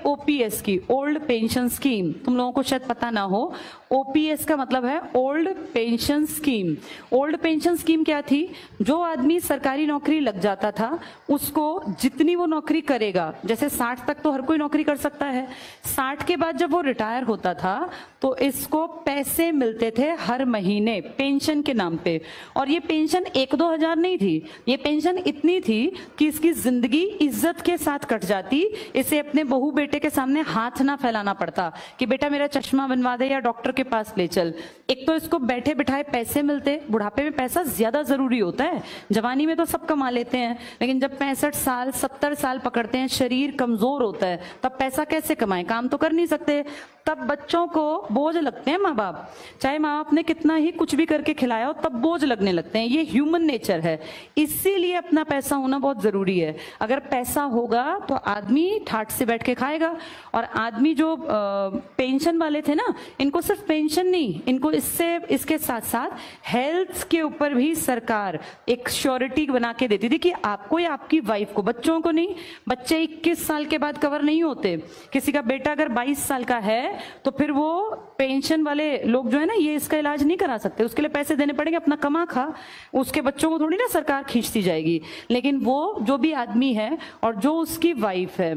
OPS की, old pension scheme, तुम लोगों को शायद पता ना हो, ओपीएस का मतलब है old pension scheme. Old pension scheme क्या थी? जो आदमी सरकारी नौकरी लग जाता था उसको जितनी वो नौकरी करेगा, जैसे 60 तक तो हर कोई नौकरी कर सकता है, 60 के बाद जब वो रिटायर होता था तो इसको पैसे मिलते थे हर महीने पेंशन के नाम पे। और ये पेंशन 1-2 हजार नहीं थी, ये पेंशन इतनी थी कि इसकी जिंदगी इज्जत के साथ कट जाती। इसे अपने बहू बेटे के सामने हाथ ना फैलाना पड़ता कि बेटा मेरा चश्मा बनवा दे या डॉक्टर के पास ले चल। एक तो इसको बैठे बिठाए पैसे मिलते, बुढ़ापे में पैसा ज्यादा जरूरी होता है, जवानी में तो सब कमा लेते हैं, लेकिन जब 65 साल 70 साल पकड़ते हैं, शरीर कमजोर होता है, तब पैसा कैसे कमाएं? काम तो कर नहीं सकते। तब बच्चों को बोझ लगते हैं माँ बाप, चाहे माँ बाप ने कितना ही कुछ भी करके खिलाया हो, तब बोझ लगने लगते हैं। ये ह्यूमन नेचर है, इसीलिए अपना पैसा होना बहुत जरूरी है। अगर पैसा होगा तो आदमी ठाठ से बैठ के खाएगा। और आदमी जो पेंशन वाले थे ना, इनको सिर्फ पेंशन नहीं, इनको इसके साथ साथ हेल्थ के ऊपर भी सरकार एक श्योरिटी बना के देती थी कि आपको या आपकी वाइफ को, बच्चों को नहीं। बच्चे 21 साल के बाद कवर नहीं होते। किसी का बेटा अगर 22 साल का है तो फिर वो पेंशन वाले लोग जो है ना, ये इसका इलाज नहीं करा सकते, उसके लिए पैसे देने पड़ेंगे। अपना कमा खा, उसके बच्चों को थोड़ी ना सरकार खींचती जाएगी। लेकिन वो जो भी आदमी है और जो उसकी वाइफ है,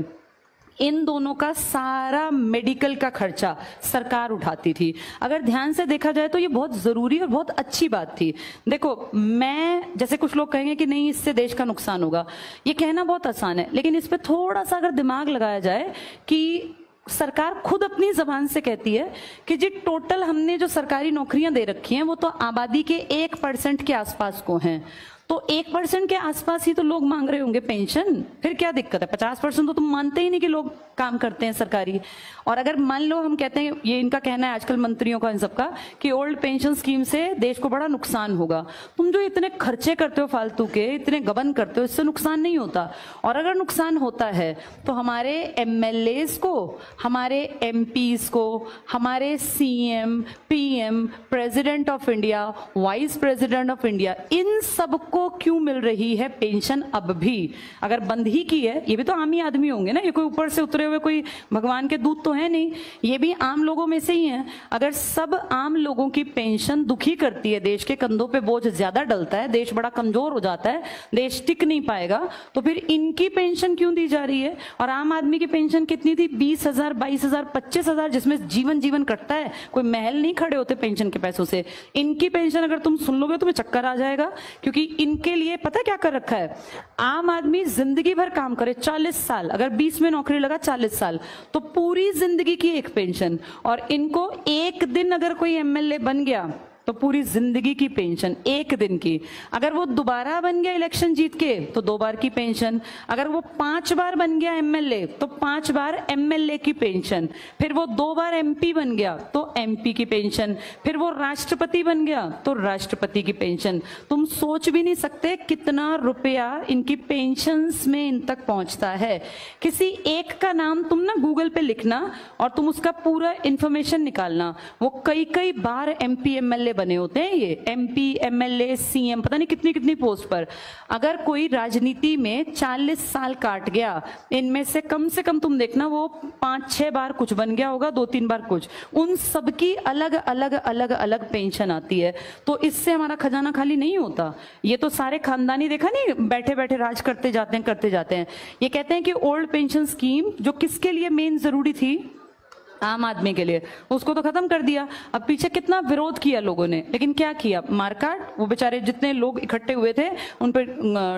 इन दोनों का सारा मेडिकल का खर्चा सरकार उठाती थी। अगर ध्यान से देखा जाए तो ये बहुत जरूरी और बहुत अच्छी बात थी। देखो, मैं जैसे कुछ लोग कहेंगे कि नहीं इससे देश का नुकसान होगा, ये कहना बहुत आसान है, लेकिन इस पे थोड़ा सा अगर दिमाग लगाया जाए कि सरकार खुद अपनी जबान से कहती है कि जी टोटल हमने जो सरकारी नौकरियां दे रखी हैं वो तो आबादी के 1% के आसपास को हैं। तो 1% के आसपास ही तो लोग मांग रहे होंगे पेंशन, फिर क्या दिक्कत है? 50% तो तुम मानते ही नहीं कि लोग काम करते हैं सरकारी। और अगर मान लो हम कहते हैं, ये इनका कहना है आजकल मंत्रियों का, इन सबका, कि ओल्ड पेंशन स्कीम से देश को बड़ा नुकसान होगा। तुम जो इतने खर्चे करते हो फालतू के, इतने गबन करते हो, इससे नुकसान नहीं होता। और अगर नुकसान होता है तो हमारे एमएलएस को, हमारे एमपीज को, हमारे CM, PM, president of India, vice president of India, इन सबको क्यों मिल रही है पेंशन अब भी? अगर बंद ही की है, ये भी तो आम ही आदमी होंगे ना, ये कोई ऊपर से उतरे हुए कोई भगवान के दूत तो है नहीं, ये भी आम लोगों में से ही हैं। अगर सब आम लोगों की पेंशन दुखी करती है, देश के कंधों पे बोझ ज्यादा डलता है, देश बड़ा कमजोर हो जाता है, देश टिक नहीं पाएगा, तो फिर इनकी पेंशन क्यों दी जा रही है? और आम आदमी की पेंशन कितनी थी? 20,000, 22,000, 25,000, जिसमें जीवन कटता है, कोई महल नहीं खड़े होते पेंशन के पैसों से। इनकी पेंशन अगर तुम सुन लोगे तुम्हें चक्कर आ जाएगा, क्योंकि इनके लिए पता क्या कर रखा है? आम आदमी जिंदगी भर काम करे, 40 साल, अगर 20 में नौकरी लगा 40 साल, तो पूरी जिंदगी की एक पेंशन। और इनको एक दिन अगर कोई एमएलए बन गया तो पूरी जिंदगी की पेंशन, एक दिन की। अगर वो दोबारा बन गया इलेक्शन जीत के तो 2 बार की पेंशन। अगर वो 5 बार बन गया एमएलए तो 5 बार एमएलए की पेंशन। फिर वो 2 बार एमपी बन गया तो एमपी की पेंशन। फिर वो राष्ट्रपति बन गया तो राष्ट्रपति की पेंशन। तुम सोच भी नहीं सकते कितना रुपया इनकी पेंशन्स में इन तक पहुंचता है। किसी एक का नाम तुम ना गूगल पे लिखना और तुम उसका पूरा इंफॉर्मेशन निकालना, वो कई बार एमपी एमएलए बने होते हैं। ये एमपी, एमएलए, सीएम, पता नहीं कितनी कितनी पोस्ट पर। अगर कोई राजनीति में 40 साल काट गया, इनमें से कम तुम देखना वो 5-6 बार कुछ बन गया होगा, 2-3 बार कुछ। उन सबकी अलग अलग पेंशन आती है। तो इससे हमारा खजाना खाली नहीं होता। ये तो सारे खानदानी, देखा नहीं, बैठे बैठे राज करते जाते हैं। ये कहते हैं कि ओल्ड पेंशन स्कीम जो किसके लिए मेन जरूरी थी? आम आदमी के लिए, उसको तो खत्म कर दिया। अब पीछे कितना विरोध किया लोगों ने, लेकिन क्या किया? मारकाट। वो बेचारे जितने लोग इकट्ठे हुए थे उन पर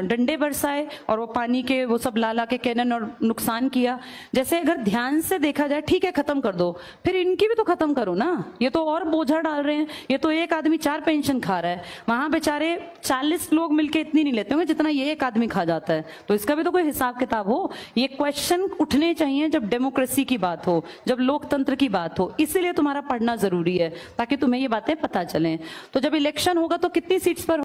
डंडे बरसाए और वो पानी के वो सब ला के कैनन और नुकसान किया। जैसे अगर ध्यान से देखा जाए, ठीक है खत्म कर दो, फिर इनकी भी तो खत्म करो ना। ये तो और बोझा डाल रहे हैं। ये तो एक आदमी 4 पेंशन खा रहा है, वहां बेचारे 40 लोग मिलके इतनी नहीं लेते होंगे जितना ये एक आदमी खा जाता है। तो इसका भी तो कोई हिसाब किताब हो। ये क्वेश्चन उठने चाहिए जब डेमोक्रेसी की बात हो, जब लोकतंत्र की बात हो। इसीलिए तुम्हारा पढ़ना जरूरी है, ताकि तुम्हें ये बातें पता चलें। तो जब इलेक्शन होगा तो कितनी सीट्स पर